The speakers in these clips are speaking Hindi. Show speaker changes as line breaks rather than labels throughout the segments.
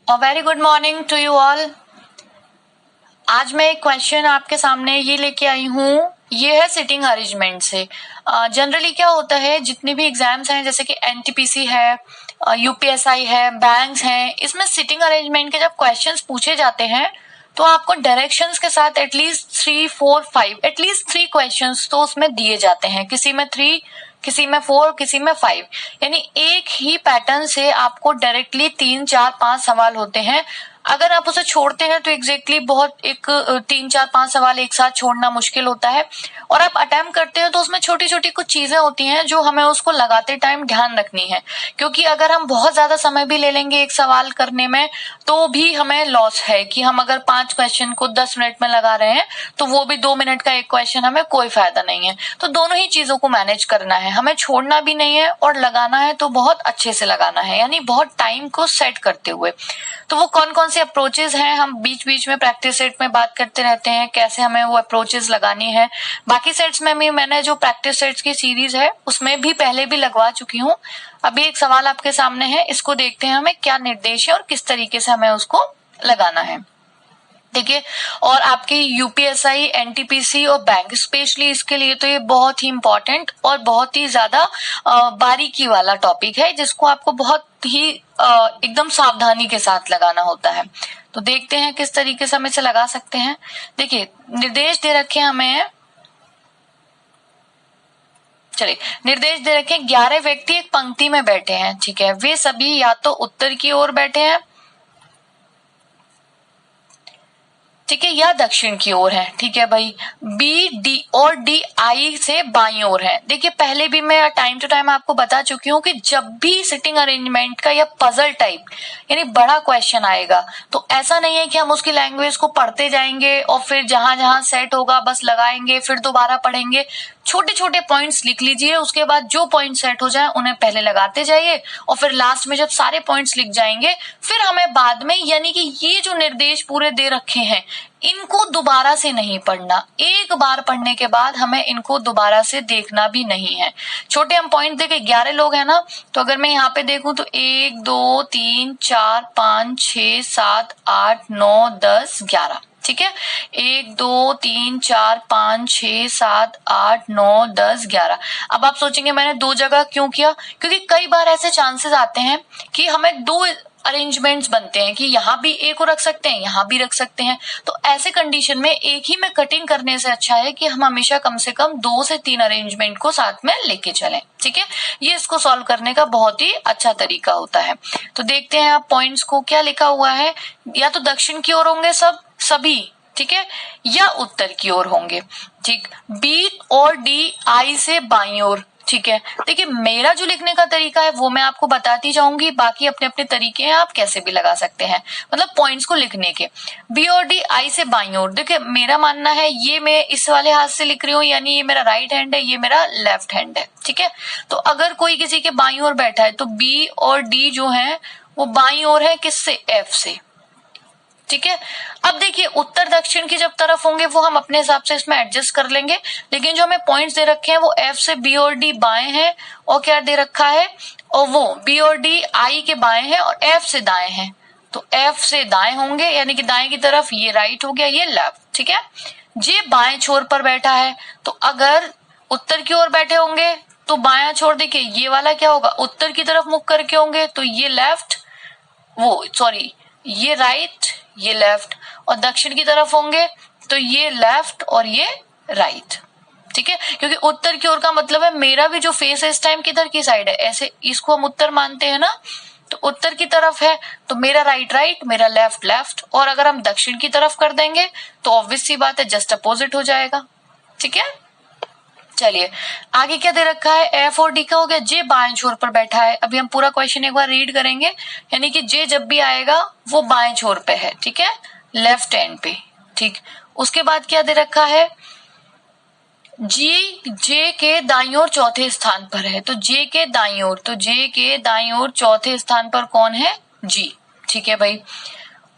A very good morning to you all. आज मैं एक क्वेश्चन आपके सामने ये लेके आई हूँ, ये है सिटिंग अरेंजमेंट से। जनरली क्या होता है, जितने भी एग्जाम्स हैं जैसे कि एनटीपीसी है, यूपीएसआई है, बैंक्स हैं, इसमें सिटिंग अरेंजमेंट के जब क्वेश्चंस पूछे जाते हैं तो आपको डायरेक्शंस के साथ एटलीस्ट 3, 4, 5 एटलीस्ट 3 क्वेश्चंस तो उसमें दिए जाते हैं। किसी में 3, किसी में 4, किसी में 5, यानी एक ही पैटर्न से आपको डायरेक्टली 3, 4, 5 सवाल होते हैं। अगर आप उसे छोड़ते हैं तो एग्जैक्टली बहुत एक 3, 4, 5 सवाल एक साथ छोड़ना मुश्किल होता है, और आप अटेम्प्ट करते हैं तो उसमें छोटी छोटी कुछ चीजें होती हैं जो हमें उसको लगाते टाइम ध्यान रखनी है, क्योंकि अगर हम बहुत ज्यादा समय भी ले लेंगे एक सवाल करने में तो भी हमें लॉस है कि हम अगर 5 क्वेश्चन को 10 मिनट में लगा रहे हैं तो वो भी 2 मिनट का एक क्वेश्चन, हमें कोई फायदा नहीं है। तो दोनों ही चीजों को मैनेज करना है, हमें छोड़ना भी नहीं है और लगाना है तो बहुत अच्छे से लगाना है, यानी बहुत टाइम को सेट करते हुए। तो वो कौन कौन से अप्रोचेस हैं, हम बीच बीच में प्रैक्टिस सेट में बात करते रहते हैं कैसे हमें वो अप्रोचेस लगानी है। बाकी सेट्स में भी मैंने जो प्रैक्टिस सेट्स की सीरीज है उसमें भी पहले भी लगवा चुकी हूँ। अभी एक सवाल आपके सामने है, इसको देखते हैं हमें क्या निर्देश है और किस तरीके से हमें उसको लगाना है। देखिए, और आपकी यूपीएसआई, एनटीपीसी और बैंक स्पेशली इसके लिए तो ये बहुत ही इंपॉर्टेंट और बहुत ही ज्यादा बारीकी वाला टॉपिक है, जिसको आपको बहुत ही एकदम सावधानी के साथ लगाना होता है। तो देखते हैं किस तरीके से हम इसे लगा सकते हैं। देखिए, निर्देश दे रखे हमें, चलिए निर्देश दे रखे 11 व्यक्ति एक पंक्ति में बैठे हैं, ठीक है। वे सभी या तो उत्तर की ओर बैठे हैं, ठीक है, या दक्षिण की ओर है, ठीक है भाई। बी, डी और डी आई से बाईं ओर है। देखिए, पहले भी मैं टाइम टू टाइम आपको बता चुकी हूँ कि जब भी सिटिंग अरेंजमेंट का या पजल टाइप यानी बड़ा क्वेश्चन आएगा तो ऐसा नहीं है कि हम उसकी लैंग्वेज को पढ़ते जाएंगे और फिर जहां जहां सेट होगा बस लगाएंगे फिर दोबारा पढ़ेंगे। छोटे छोटे पॉइंट्स लिख लीजिए, उसके बाद जो पॉइंट सेट हो जाए उन्हें पहले लगाते जाइए और फिर लास्ट में जब सारे पॉइंट्स लिख जाएंगे फिर हमें बाद में, यानी कि ये जो निर्देश पूरे दे रखे हैं इनको दोबारा से नहीं पढ़ना, एक बार पढ़ने के बाद हमें इनको दोबारा से देखना भी नहीं है। छोटे हम पॉइंट देखे, 11 लोग हैं ना, तो अगर मैं यहाँ पे देखूं तो 1, 2, 3, 4, 5, 6, 7, 8, 9, 10, 11, ठीक है। 1, 2, 3, 4, 5, 6, 7, 8, 9, 10, 11। अब आप सोचेंगे मैंने 2 जगह क्यों किया, क्योंकि कई बार ऐसे चांसेस आते हैं कि हमें 2 अरेंजमेंट्स बनते हैं कि यहाँ भी एक को रख सकते हैं, यहाँ भी रख सकते हैं। तो ऐसे कंडीशन में एक ही में कटिंग करने से अच्छा है कि हम हमेशा कम से कम 2 से 3 अरेंजमेंट को साथ में लेके चलें, ठीक है। ये इसको सॉल्व करने का बहुत ही अच्छा तरीका होता है। तो देखते हैं आप पॉइंट्स को, क्या लिखा हुआ है। या तो दक्षिण की ओर होंगे सभी, ठीक है, या उत्तर की ओर होंगे, ठीक। बी और डी आई से बाईं ओर, ठीक है। देखिए, मेरा जो लिखने का तरीका है वो मैं आपको बताती जाऊंगी, बाकी अपने अपने तरीके हैं, आप कैसे भी लगा सकते हैं, मतलब पॉइंट्स को लिखने के। बी और डी आई से बाईं ओर, देखिए मेरा मानना है ये मैं इस वाले हाथ से लिख रही हूँ, यानी ये मेरा राइट हैंड है, ये मेरा लेफ्ट हैंड है, ठीक है। तो अगर कोई किसी के बाईं ओर बैठा है तो बी और डी जो है वो बाईं ओर है, किससे, एफ से, ठीक है। अब देखिए, उत्तर दक्षिण की जब तरफ होंगे वो हम अपने हिसाब से इसमें एडजस्ट कर लेंगे, लेकिन जो हमें पॉइंट्स दे रखे हैं वो एफ से बी और डी बाएं हैं, और क्या दे रखा है, और वो बी और डी आई के बाएं हैं और एफ से दाएं हैं। तो एफ से दाएं होंगे, यानी कि दाएं की तरफ, ये राइट हो गया, ये लेफ्ट, ठीक है। जे बाएं छोर पर बैठा है, तो अगर उत्तर की ओर बैठे होंगे तो बायां छोर, देखिए ये वाला क्या होगा, उत्तर की तरफ मुख करके होंगे तो ये लेफ्ट, वो सॉरी ये राइट, ये लेफ्ट, और दक्षिण की तरफ होंगे तो ये लेफ्ट और ये राइट, ठीक है। क्योंकि उत्तर की ओर का मतलब है मेरा भी जो फेस है इस टाइम किधर की साइड है, ऐसे इसको हम उत्तर मानते हैं ना, तो उत्तर की तरफ है तो मेरा राइट राइट, मेरा लेफ्ट लेफ्ट, और अगर हम दक्षिण की तरफ कर देंगे तो ऑब्वियस सी बात है जस्ट अपोजिट हो जाएगा, ठीक है। चलिए आगे क्या दे रखा है, एफ और डी का हो गया। जे बाएं छोर पर बैठा है, अभी हम पूरा क्वेश्चन एक बार रीड करेंगे, यानी कि जे जब भी आएगा वो बाएं छोर पे है, ठीक है, लेफ्ट हैंड पे, ठीक। उसके बाद क्या दे रखा है, जी जे के दाईं ओर चौथे स्थान पर है, तो जे के दाईं ओर, तो जे के दाईं ओर चौथे स्थान पर कौन है, जी, ठीक है भाई।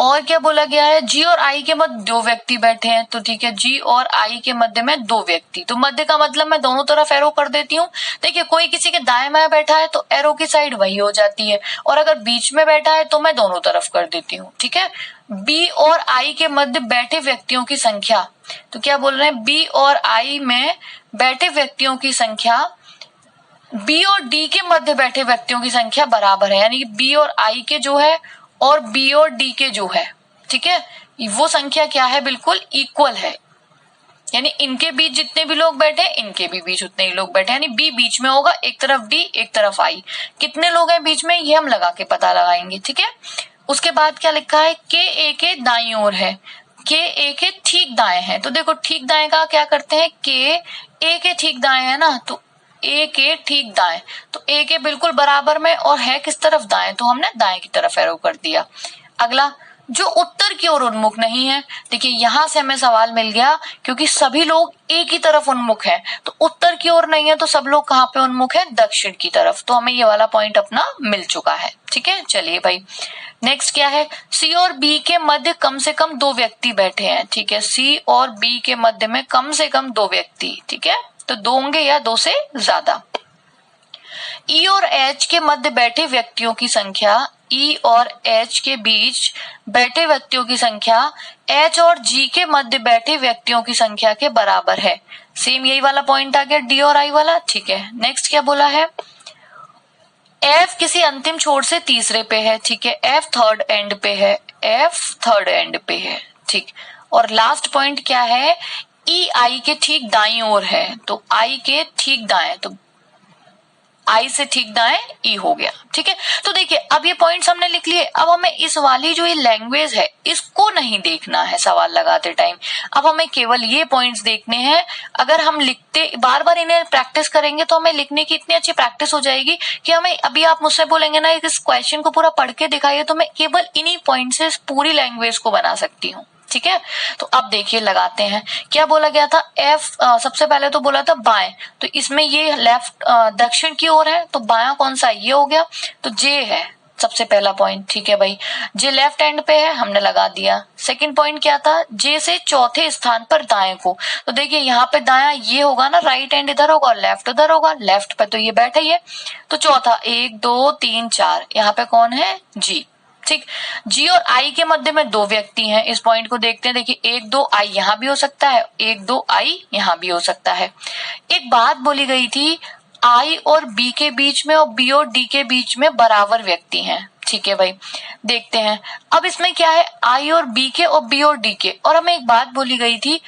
और क्या बोला गया है, जी और आई के मध्य दो व्यक्ति बैठे हैं, तो ठीक है जी और आई के मध्य में दो व्यक्ति, तो मध्य का मतलब मैं दोनों तरफ एरो कर देती हूँ। देखिए कोई किसी के दाएं बाएं बैठा है तो एरो की साइड वही हो जाती है, और अगर बीच में बैठा है तो मैं दोनों तरफ कर देती हूँ। ठीक है, बी और आई के मध्य बैठे व्यक्तियों की संख्या, तो क्या बोल रहे हैं, बी और आई में बैठे व्यक्तियों की संख्या बी और डी के मध्य बैठे व्यक्तियों की संख्या बराबर है, यानी कि बी और आई के जो है और बी और डी के जो है, ठीक है, वो संख्या क्या है, बिल्कुल इक्वल है, यानी इनके बीच जितने भी लोग बैठे इनके भी बीच उतने ही लोग बैठे, यानी बी बीच में होगा, एक तरफ डी एक तरफ आई, कितने लोग हैं बीच में ये हम लगा के पता लगाएंगे। ठीक है, उसके बाद क्या लिखा है, के ए के दाईं ओर है, के ए के ठीक दाएं है, तो देखो ठीक दाएं का क्या करते हैं, के ए के ठीक दाएं है ना, तो ए के ठीक दाएं, तो ए के बिल्कुल बराबर में और है किस तरफ, दाएं, तो हमने दाएं की तरफ एरो कर दिया। अगला, जो उत्तर की ओर उन्मुख नहीं है, देखिए यहां से हमें सवाल मिल गया क्योंकि सभी लोग एक ही तरफ उन्मुख हैं, तो उत्तर की ओर नहीं है तो सब लोग कहाँ पे उन्मुख है, दक्षिण की तरफ, तो हमें ये वाला पॉइंट अपना मिल चुका है। ठीक है, चलिए भाई नेक्स्ट क्या है, सी और बी के मध्य कम से कम दो व्यक्ति बैठे हैं। ठीक है, सी और बी के मध्य में कम से कम दो व्यक्ति, ठीक है, तो दो होंगे या दो से ज्यादा। ई और एच के मध्य बैठे व्यक्तियों की संख्या, ई और एच के बीच बैठे व्यक्तियों की संख्या एच और जी के मध्य बैठे व्यक्तियों की संख्या के बराबर है। सेम यही वाला पॉइंट आ गया, डी और आई वाला। ठीक है, नेक्स्ट क्या बोला है, एफ किसी अंतिम छोर से तीसरे पे है। ठीक है, एफ थर्ड एंड पे है, एफ थर्ड एंड पे है। ठीक, और लास्ट पॉइंट क्या है, ई आई के ठीक दाईं ओर है, तो आई के ठीक दाएं, तो आई से ठीक दाएं ई हो गया। ठीक है, तो देखिए अब ये पॉइंट्स हमने लिख लिए, अब हमें इस वाली जो ये लैंग्वेज है इसको नहीं देखना है सवाल लगाते टाइम, अब हमें केवल ये पॉइंट्स देखने हैं। अगर हम लिखते बार बार इन्हें प्रैक्टिस करेंगे तो हमें लिखने की इतनी अच्छी प्रैक्टिस हो जाएगी कि हमें, अभी आप मुझसे बोलेंगे ना इस क्वेश्चन को पूरा पढ़ के दिखाइए, तो मैं केवल इन्हीं पॉइंट से पूरी लैंग्वेज को बना सकती हूँ। ठीक है, तो अब देखिए लगाते हैं, क्या बोला गया था, एफ सबसे पहले तो बोला था बाएं, तो इसमें ये लेफ्ट दक्षिण की ओर है, तो बायां कौन सा, ये हो गया, तो जे है सबसे पहला पॉइंट। ठीक है भाई, जे लेफ्ट एंड पे है, हमने लगा दिया। सेकंड पॉइंट क्या था, जे से चौथे स्थान पर दाएं को, तो देखिए यहाँ पे दायां ये होगा ना, राइट एंड इधर होगा, लेफ्ट उधर होगा, लेफ्ट पे तो ये बैठा ही है, तो चौथा 1 2 3 4, यहाँ पे कौन है, जी। ठीक, जी और आई के मध्य में दो व्यक्ति हैं, इस पॉइंट को देखते हैं। देखिए 1 2 आई यहाँ भी हो सकता है, 1 2 आई यहाँ भी हो सकता है। एक बात बोली गई थी, आई और बी के बीच में और बी और डी के बीच में बराबर व्यक्ति हैं। ठीक है भाई, देखते हैं अब इसमें क्या है, आई और बी के और बी और डी के, और हमें एक बात बोली गई थी,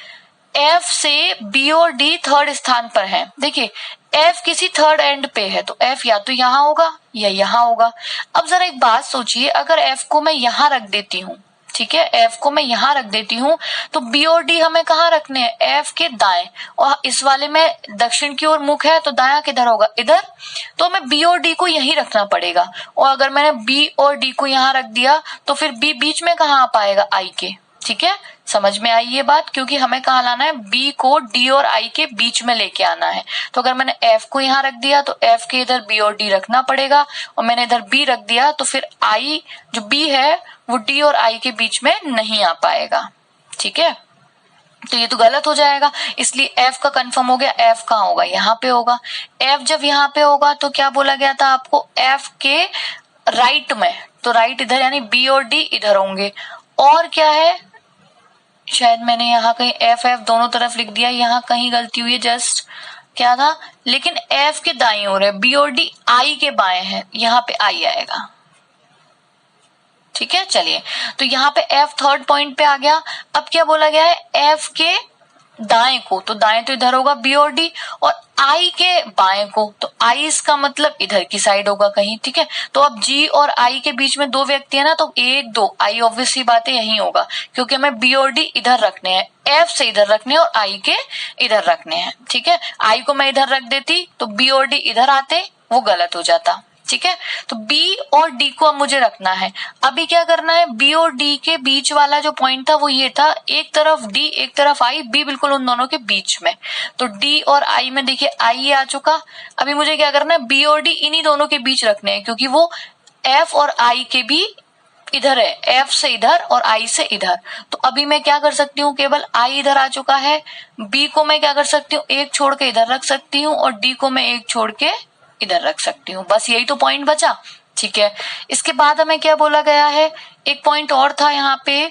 एफ से बी और डी थर्ड स्थान पर हैं। देखिए एफ किसी थर्ड एंड पे है, तो एफ या तो यहाँ होगा या यहाँ होगा। अब जरा एक बात सोचिए, अगर एफ को मैं यहाँ रख देती हूँ, ठीक है, एफ को मैं यहाँ रख देती हूँ, तो बी और डी हमें कहाँ रखने हैं, एफ के दाएं, और इस वाले में दक्षिण की ओर मुख है, तो दायां किधर होगा, इधर, तो हमें बी और डी को यहीं रखना पड़ेगा। और अगर मैंने बी और डी को यहाँ रख दिया तो फिर बी बीच में कहाँ आ पाएगा, आई के। ठीक है, समझ में आई ये बात, क्योंकि हमें कहाँ लाना है, बी को डी और आई के बीच में लेके आना है। तो अगर मैंने एफ को यहाँ रख दिया तो एफ के इधर बी और डी रखना पड़ेगा, और मैंने इधर बी रख दिया तो फिर आई जो बी है वो डी और आई के बीच में नहीं आ पाएगा। ठीक है, तो ये तो गलत हो जाएगा, इसलिए एफ का कंफर्म हो गया। एफ कहाँ होगा, यहाँ पे होगा। एफ जब यहाँ पे होगा तो क्या बोला गया था आपको, एफ के राइट में, तो राइट इधर, यानी बी और डी इधर होंगे। और क्या है, शायद मैंने यहाँ कहीं एफ एफ दोनों तरफ लिख दिया, यहाँ कहीं गलती हुई है, जस्ट क्या था, लेकिन एफ के दाईं ओर है, बी और डी आई के बाएं है, यहाँ पे आई आएगा। ठीक है, चलिए, तो यहाँ पे एफ थर्ड पॉइंट पे आ गया। अब क्या बोला गया है, एफ के दाएं को, तो दाएं तो इधर होगा बी और डी, और आई के बाएं को, तो आई इसका मतलब इधर की साइड होगा कहीं। ठीक है, तो अब जी और आई के बीच में दो व्यक्ति है ना, तो 1 2 आई ऑब्वियस सी बात है यही होगा, क्योंकि हमें बी और डी इधर रखने हैं, एफ से इधर रखने हैं और आई के इधर रखने हैं। ठीक है, आई को मैं इधर रख देती तो बी और डी इधर आते, वो गलत हो जाता। ठीक है, तो बी और डी को अब मुझे रखना है। अभी क्या करना है, बी और डी के बीच वाला जो पॉइंट था वो ये था, एक तरफ डी एक तरफ आई, बी बिल्कुल उन दोनों के बीच में, तो डी और आई में देखिए आई आ चुका। अभी मुझे क्या करना है, बी और डी इन्हीं दोनों के बीच रखने हैं, क्योंकि वो एफ और आई के भी इधर है, F से इधर और I से इधर। तो अभी मैं क्या कर सकती हूँ, केवल I इधर आ चुका है, B को मैं क्या कर सकती हूँ, एक छोड़ के इधर रख सकती हूँ और D को मैं एक छोड़ के इधर रख सकती हूँ। बस यही तो पॉइंट बचा। ठीक है, इसके बाद हमें क्या बोला गया है, एक पॉइंट और था यहाँ पे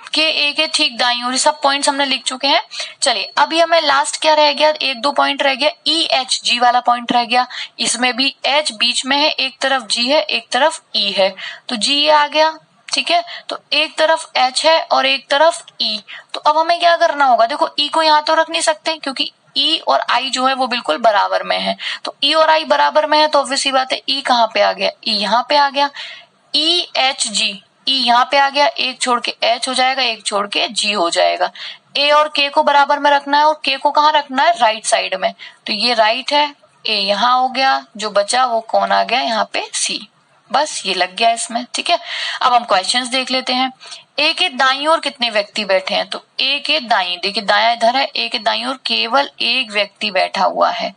के ए के ठीक दाईं ओर, सब पॉइंट्स हमने लिख चुके हैं। चलिए अभी हमें लास्ट क्या रह गया, एक दो पॉइंट रह गया, ई एच जी वाला पॉइंट रह गया। इसमें भी एच बीच में है, एक तरफ जी है एक तरफ ई है, तो जी आ गया। ठीक है, तो एक तरफ एच है और एक तरफ ई। तो अब हमें क्या करना होगा, देखो ई को यहाँ तो रख नहीं सकते क्योंकि ई और आई जो है वो बिल्कुल बराबर में है। तो ई और आई बराबर में है तो ऑब्वियस सी बात है ई कहाँ पे आ गया, ई यहाँ पे आ गया। ई एच जी, ई यहाँ पे आ गया, एक छोड़ के एच हो जाएगा, एक छोड़ के जी हो जाएगा। ए और के को बराबर में रखना है और के को कहाँ रखना है, राइट साइड में। तो ये राइट है, ए यहाँ हो गया, जो बचा वो कौन आ गया यहाँ पे, सी। बस ये लग गया इसमें। ठीक है, अब हम क्वेश्चंस देख लेते हैं। ए के दाईं ओर कितने व्यक्ति बैठे हैं, तो ए के दाईं, देखिए दाया इधर है, ए के दाईं ओर केवल एक व्यक्ति बैठा हुआ है।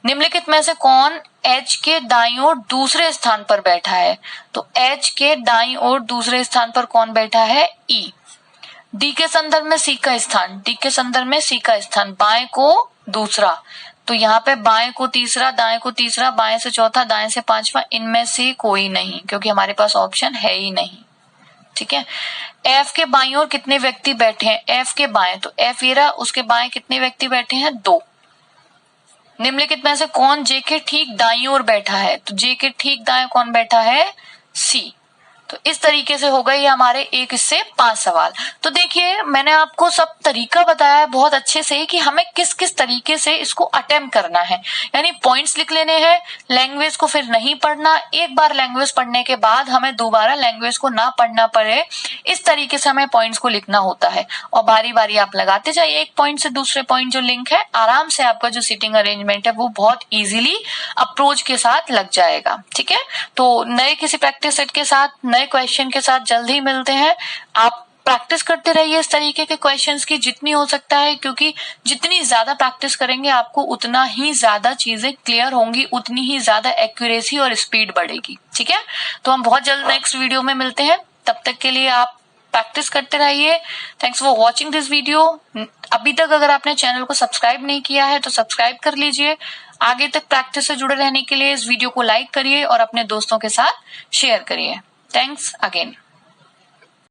निम्नलिखित में से कौन एच के दाईं ओर दूसरे स्थान पर बैठा है, तो एच के दाईं ओर दूसरे स्थान पर कौन बैठा है, ई। डी के संदर्भ में सी का स्थान, डी के संदर्भ में सी का स्थान, बाएं को दूसरा, तो यहाँ पे बाएं को तीसरा, दाएं को तीसरा, बाएं से चौथा, दाएं से पांचवा, इनमें से कोई नहीं क्योंकि हमारे पास ऑप्शन है ही नहीं। ठीक है, एफ के बाईं ओर कितने व्यक्ति बैठे हैं, एफ के बाएं, तो एफ ये रहा, उसके बाएं कितने व्यक्ति बैठे हैं, 2। निम्नलिखित में से कौन जे के ठीक दाईं ओर बैठा है, तो जे के ठीक दाएं कौन बैठा है, सी। तो इस तरीके से हो गए हमारे 1 से 5 सवाल। तो देखिए मैंने आपको सब तरीका बताया है बहुत अच्छे से कि हमें किस किस तरीके से इसको अटेम्प्ट करना है, यानी पॉइंट्स लिख लेने हैं, लैंग्वेज को फिर नहीं पढ़ना, एक बार लैंग्वेज पढ़ने के बाद हमें दोबारा लैंग्वेज को ना पढ़ना पड़े, इस तरीके से हमें पॉइंट्स को लिखना होता है। और बारी बारी आप लगाते जाइए, एक पॉइंट से दूसरे पॉइंट जो लिंक है, आराम से आपका जो सीटिंग अरेंजमेंट है वो बहुत इजीली अप्रोच के साथ लग जाएगा। ठीक है, तो नए किसी प्रैक्टिस सेट के साथ, नए क्वेश्चन के साथ जल्द ही मिलते हैं। आप प्रैक्टिस करते रहिए इस तरीके के क्वेश्चंस की जितनी हो सकता है, क्योंकि जितनी ज्यादा प्रैक्टिस करेंगे आपको उतना ही ज्यादा चीजें क्लियर होंगी, उतनी ही ज्यादा एक्यूरेसी और स्पीड बढ़ेगी। ठीक है, तो हम बहुत जल्द नेक्स्ट वीडियो में मिलते हैं, तब तक के लिए आप प्रैक्टिस करते रहिए। Thanks for watching this video. अभी तक अगर आपने चैनल को सब्सक्राइब नहीं किया है तो सब्सक्राइब कर लीजिए। आगे तक प्रैक्टिस से जुड़े रहने के लिए इस वीडियो को लाइक करिए और अपने दोस्तों के साथ शेयर करिए। Thanks again.